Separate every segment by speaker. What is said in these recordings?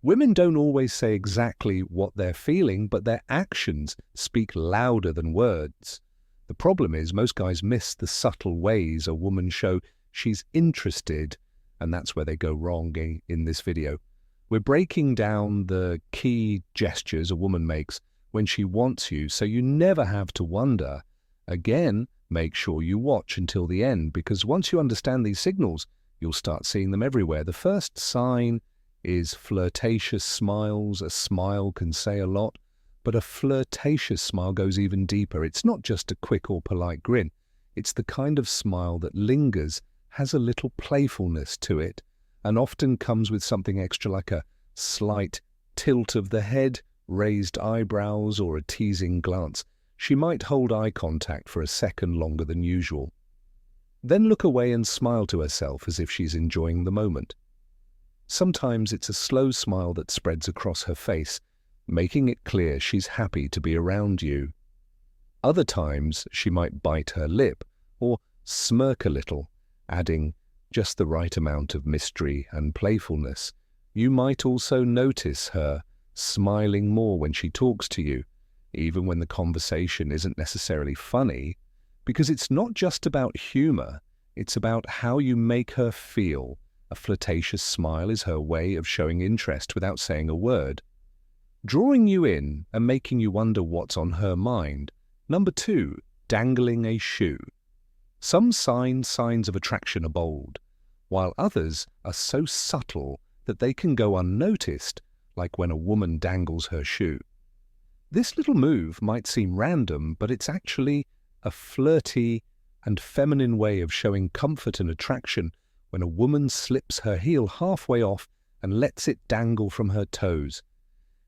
Speaker 1: Women don't always say exactly what they're feeling, but their actions speak louder than words. The problem is most guys miss the subtle ways a woman show she's interested, and that's where they go wrong in this video. We're breaking down the key gestures a woman makes when she wants you, so you never have to wonder. Again, make sure you watch until the end, because once you understand these signals, you'll start seeing them everywhere. The first sign is flirtatious smiles. A smile can say a lot, but a flirtatious smile goes even deeper. It's not just a quick or polite grin. It's the kind of smile that lingers, has a little playfulness to it, and often comes with something extra like a slight tilt of the head, raised eyebrows, or a teasing glance. She might hold eye contact for a second longer than usual. Then look away and smile to herself as if she's enjoying the moment. Sometimes it's a slow smile that spreads across her face, making it clear she's happy to be around you. Other times she might bite her lip or smirk a little, adding just the right amount of mystery and playfulness. You might also notice her smiling more when she talks to you, even when the conversation isn't necessarily funny, because it's not just about humor, it's about how you make her feel. A flirtatious smile is her way of showing interest without saying a word, drawing you in and making you wonder what's on her mind. Number 2, dangling a shoe. Some signs of attraction are bold, while others are so subtle that they can go unnoticed, like when a woman dangles her shoe. This little move might seem random, but it's actually a flirty and feminine way of showing comfort and attraction when a woman slips her heel halfway off and lets it dangle from her toes.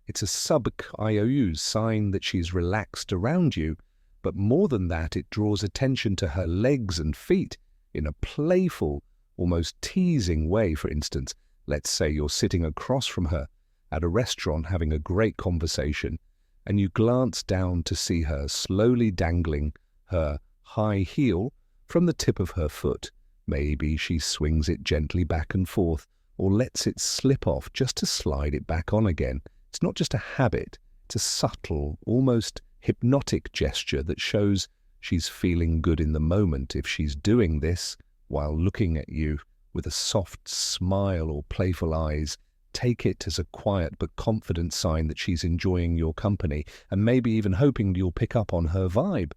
Speaker 1: It's a sub-IOU sign that she's relaxed around you, but more than that, it draws attention to her legs and feet in a playful, almost teasing way. For instance, let's say you're sitting across from her at a restaurant having a great conversation, and you glance down to see her slowly dangling her high heel from the tip of her foot. Maybe she swings it gently back and forth or lets it slip off just to slide it back on again. It's not just a habit, it's a subtle, almost hypnotic gesture that shows she's feeling good in the moment. If she's doing this while looking at you with a soft smile or playful eyes, take it as a quiet but confident sign that she's enjoying your company and maybe even hoping you'll pick up on her vibe.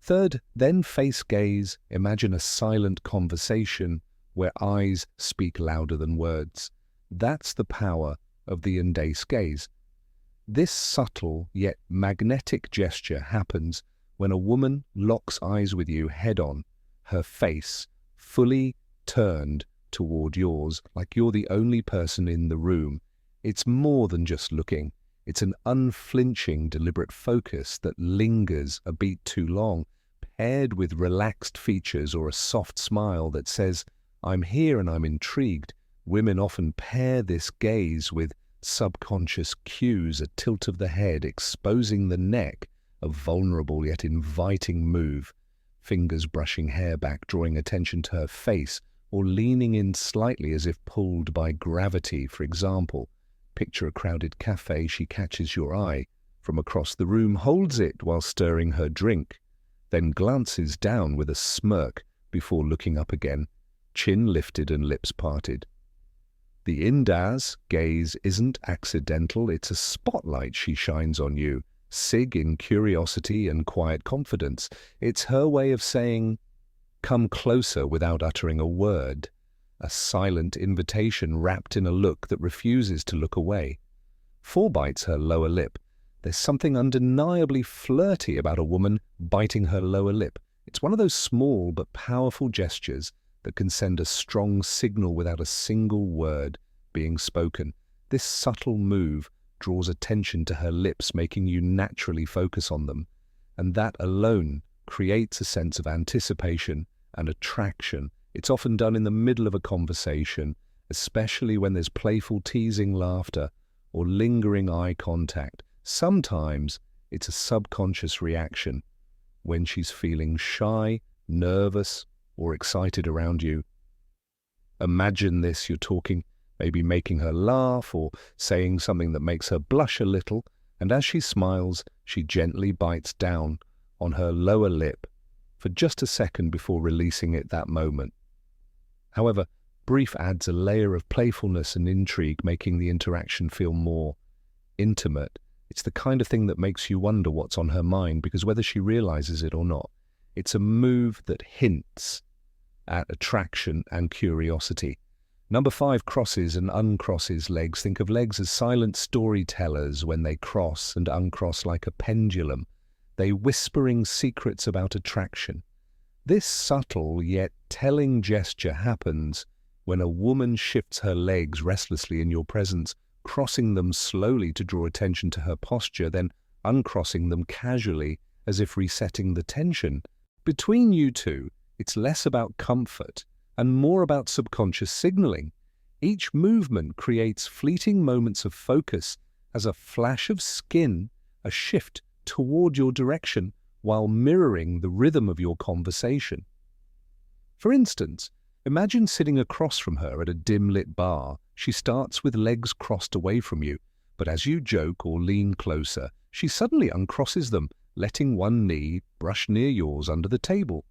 Speaker 1: Third, then face gaze. Imagine a silent conversation where eyes speak louder than words. That's the power of the Endace gaze. This subtle yet magnetic gesture happens when a woman locks eyes with you head-on, her face fully turned toward yours, like you're the only person in the room. It's more than just looking. It's an unflinching, deliberate focus that lingers a beat too long, paired with relaxed features or a soft smile that says, "I'm here and I'm intrigued." Women often pair this gaze with subconscious cues, a tilt of the head, exposing the neck, a vulnerable yet inviting move, fingers brushing hair back, drawing attention to her face, or leaning in slightly as if pulled by gravity. For example, picture a crowded cafe, she catches your eye from across the room, holds it while stirring her drink, then glances down with a smirk before looking up again, chin lifted and lips parted. The Endace gaze isn't accidental, it's a spotlight she shines on you, sig in curiosity and quiet confidence. It's her way of saying, "Come closer," without uttering a word, a silent invitation wrapped in a look that refuses to look away. 4 bites her lower lip. There's something undeniably flirty about a woman biting her lower lip. It's one of those small but powerful gestures that can send a strong signal without a single word being spoken. This subtle move draws attention to her lips, making you naturally focus on them, and that alone creates a sense of anticipation and attraction. It's often done in the middle of a conversation, especially when there's playful teasing laughter or lingering eye contact. Sometimes it's a subconscious reaction when she's feeling shy, nervous, or excited around you. Imagine this, you're talking maybe making her laugh or saying something that makes her blush a little, and as she smiles, she gently bites down on her lower lip for just a second before releasing it that moment. However, brief adds a layer of playfulness and intrigue, making the interaction feel more intimate. It's the kind of thing that makes you wonder what's on her mind, because whether she realizes it or not, it's a move that hints at attraction and curiosity. Number 5, crosses and uncrosses legs. Think of legs as silent storytellers when they cross and uncross like a pendulum. They whispering secrets about attraction. This subtle yet telling gesture happens when a woman shifts her legs restlessly in your presence, crossing them slowly to draw attention to her posture, then uncrossing them casually as if resetting the tension. Between you two, it's less about comfort and more about subconscious signaling. Each movement creates fleeting moments of focus as a flash of skin, a shift toward your direction while mirroring the rhythm of your conversation. For instance, imagine sitting across from her at a dim-lit bar. She starts with legs crossed away from you, but as you joke or lean closer, she suddenly uncrosses them, letting one knee brush near yours under the table.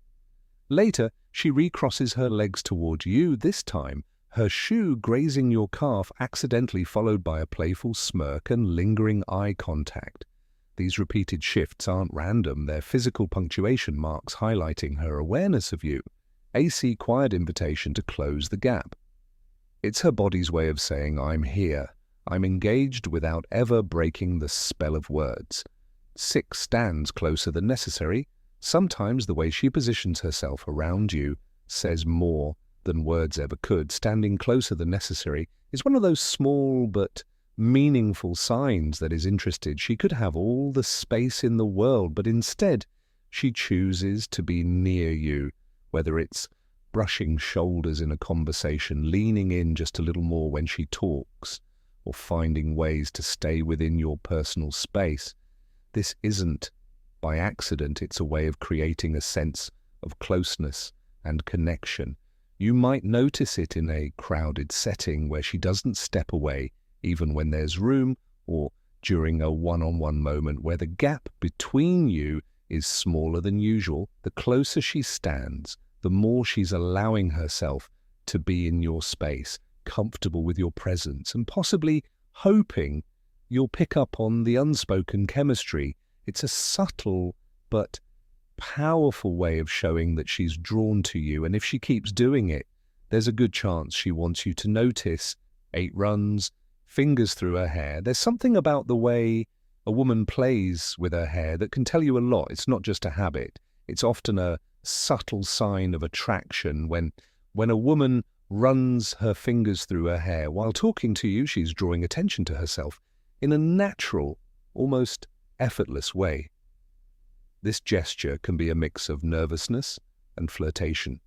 Speaker 1: Later, she recrosses her legs toward you, this time her shoe grazing your calf, accidentally followed by a playful smirk and lingering eye contact. These repeated shifts aren't random, they're physical punctuation marks highlighting her awareness of you, a quiet invitation to close the gap. It's her body's way of saying, I'm here, I'm engaged without ever breaking the spell of words. 6, stands closer than necessary. Sometimes the way she positions herself around you says more than words ever could. Standing closer than necessary is one of those small but meaningful signs that is interested. She could have all the space in the world, but instead she chooses to be near you, whether it's brushing shoulders in a conversation, leaning in just a little more when she talks, or finding ways to stay within your personal space. This isn't by accident, it's a way of creating a sense of closeness and connection. You might notice it in a crowded setting where she doesn't step away even when there's room, or during a one-on-one moment where the gap between you is smaller than usual. The closer she stands, the more she's allowing herself to be in your space, comfortable with your presence, and possibly hoping you'll pick up on the unspoken chemistry. It's a subtle but powerful way of showing that she's drawn to you, and if she keeps doing it, there's a good chance she wants you to notice. 8, runs, fingers through her hair. There's something about the way a woman plays with her hair that can tell you a lot. It's not just a habit. It's often a subtle sign of attraction. When a woman runs her fingers through her hair while talking to you, she's drawing attention to herself in a natural, almost effortless way. This gesture can be a mix of nervousness and flirtation,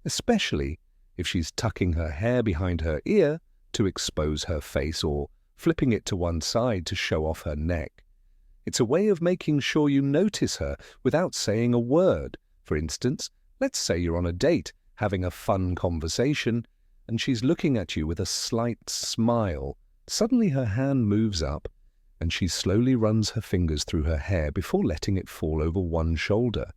Speaker 1: especially if she's tucking her hair behind her ear to expose her face or flipping it to one side to show off her neck. It's a way of making sure you notice her without saying a word. For instance, let's say you're on a date, having a fun conversation, and she's looking at you with a slight smile. Suddenly her hand moves up, and she slowly runs her fingers through her hair before letting it fall over one shoulder.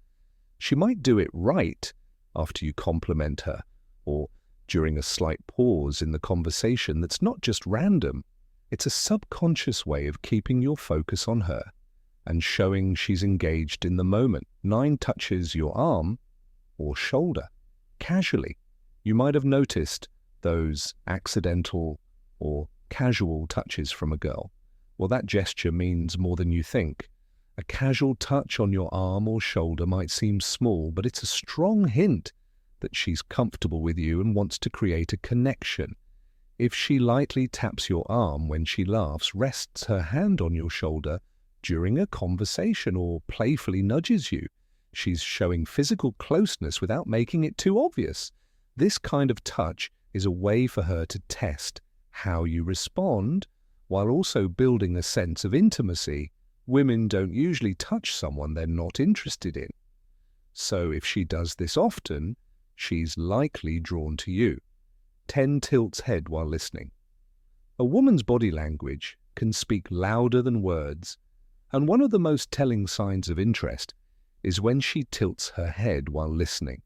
Speaker 1: She might do it right after you compliment her, or during a slight pause in the conversation that's not just random. It's a subconscious way of keeping your focus on her and showing she's engaged in the moment. 9, touches your arm or shoulder casually. You might have noticed those accidental or casual touches from a girl. Well, that gesture means more than you think. A casual touch on your arm or shoulder might seem small, but it's a strong hint that she's comfortable with you and wants to create a connection. If she lightly taps your arm when she laughs, rests her hand on your shoulder during a conversation, or playfully nudges you, she's showing physical closeness without making it too obvious. This kind of touch is a way for her to test how you respond, while also building a sense of intimacy. Women don't usually touch someone they're not interested in. So if she does this often, she's likely drawn to you. 10 tilts head while listening. A woman's body language can speak louder than words, and one of the most telling signs of interest is when she tilts her head while listening.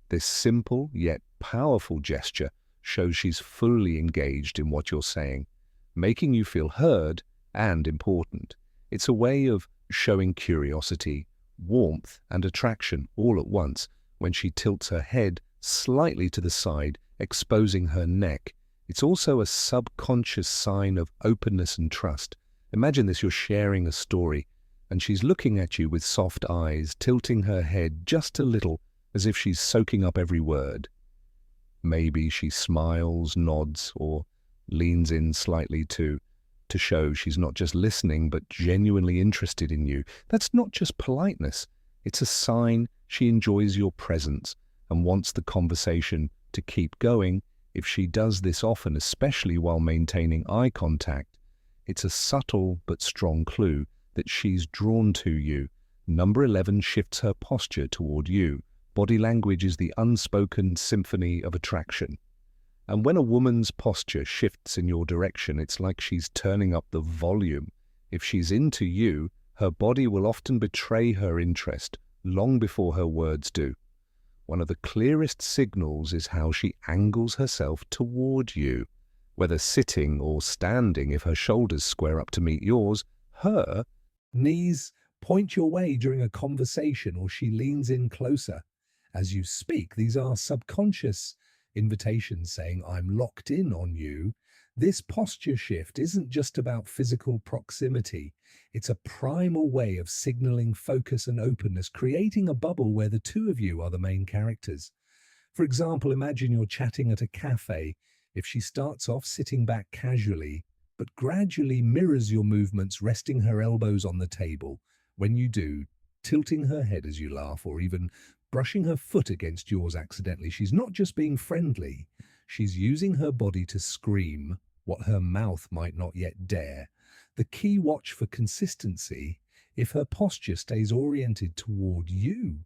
Speaker 1: This simple yet powerful gesture shows she's fully engaged in what you're saying, making you feel heard and important. It's a way of showing curiosity, warmth, and attraction all at once when she tilts her head slightly to the side, exposing her neck. It's also a subconscious sign of openness and trust. Imagine this: you're sharing a story, and she's looking at you with soft eyes, tilting her head just a little, as if she's soaking up every word. Maybe she smiles, nods, or leans in slightly to show she's not just listening, but genuinely interested in you. That's not just politeness. It's a sign she enjoys your presence and wants the conversation to keep going. If she does this often, especially while maintaining eye contact, it's a subtle but strong clue that she's drawn to you. Number 11 shifts her posture toward you. Body language is the unspoken symphony of attraction. And when a woman's posture shifts in your direction, it's like she's turning up the volume. If she's into you, her body will often betray her interest long before her words do. One of the clearest signals is how she angles herself toward you. Whether sitting or standing, if her shoulders square up to meet yours, her knees point your way during a conversation, or she leans in closer as you speak. These are subconscious invitations saying, I'm locked in on you. This posture shift isn't just about physical proximity. It's a primal way of signaling focus and openness, creating a bubble where the two of you are the main characters. For example, imagine you're chatting at a cafe. If she starts off sitting back casually, but gradually mirrors your movements, resting her elbows on the table when you do, tilting her head as you laugh, or even brushing her foot against yours accidentally, she's not just being friendly, she's using her body to scream what her mouth might not yet dare. The key watch for consistency: if her posture stays oriented toward you.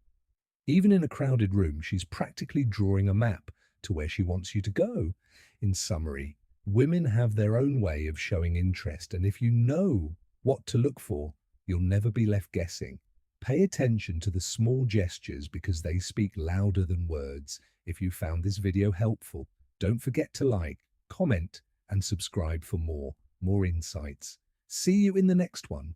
Speaker 1: Even in a crowded room, she's practically drawing a map to where she wants you to go. In summary, women have their own way of showing interest, and if you know what to look for, you'll never be left guessing. Pay attention to the small gestures because they speak louder than words. If you found this video helpful, don't forget to like, comment, and subscribe for more insights. See you in the next one.